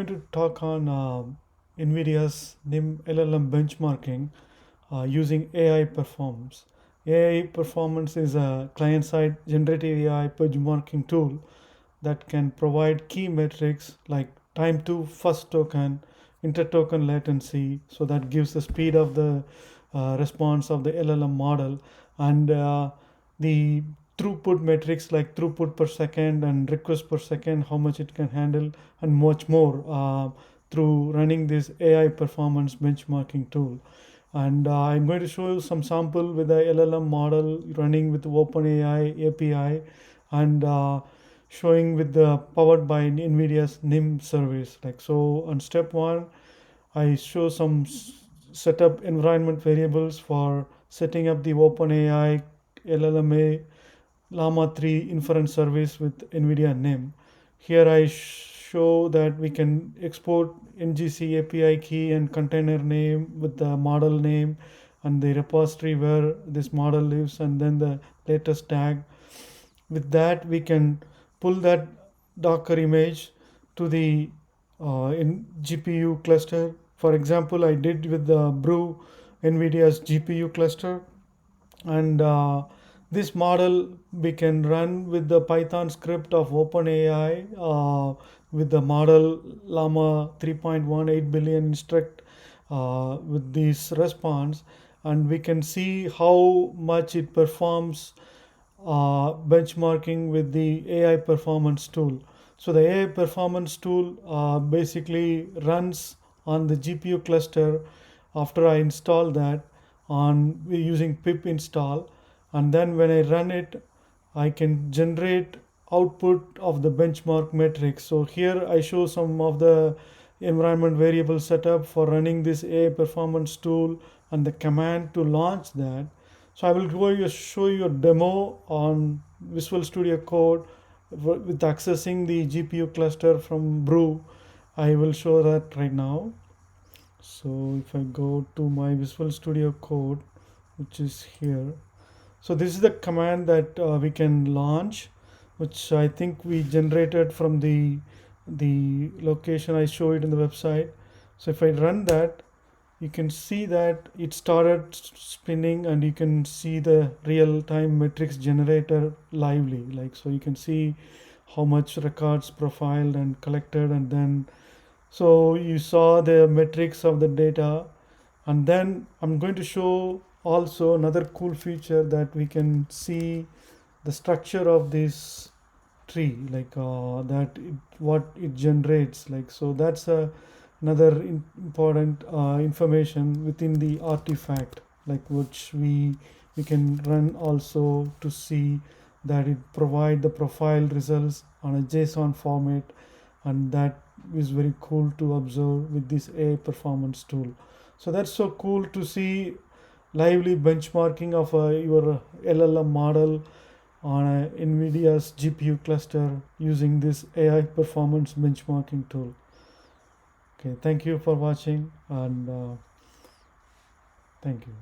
going to talk on NVIDIA's NIM LLM benchmarking using AI Performs. AI Performance is a client-side generative AI benchmarking tool that can provide key metrics like time to first token, inter-token latency, so that gives the speed of the response of the LLM model, and the throughput metrics like throughput per second and request per second, how much it can handle, and much more through running this AI performance benchmarking tool. And I'm going to show you some sample with the LLM model running with OpenAI API, and showing with the powered by NVIDIA's NIM service. Like so, on step one, I show some setup environment variables for setting up the OpenAI LLMA Llama 3 inference service with NVIDIA NIM. Here I show that we can export NGC API key and container name with the model name and the repository where this model lives, and then the latest tag. With that, we can pull that Docker image to the in GPU cluster. For example, I did with the Brew NVIDIA's GPU cluster, and this model we can run with the Python script of OpenAI with the model Llama 3.18 billion instruct with this response, and we can see how much it performs benchmarking with the AI performance tool. So the AI performance tool basically runs on the GPU cluster after I install that on using pip install, and then when I run it, I can generate output of the benchmark metrics. So here I show some of the environment variable setup for running this AI performance tool and the command to launch that. So I will show you a demo on Visual Studio Code with accessing the GPU cluster from Brew. I will show that right now. So if I go to my Visual Studio Code, which is here, so this is the command that we can launch, which I think we generated from the location I show it in the website. So if I run that, you can see that it started spinning, and you can see the real-time metrics generator lively. Like so, you can see how much records profiled and collected, and then so you saw the metrics of the data. And then I'm going to show also another cool feature that we can see the structure of this tree, like what it generates. Like so, that's another important information within the artifact, like which we can run also to see that it provide the profile results on a JSON format, and that is very cool to observe with this AI performance tool. So that's so cool to see lively benchmarking of your LLM model on a NVIDIA's GPU cluster using this AI performance benchmarking tool. Okay, thank you for watching, and thank you.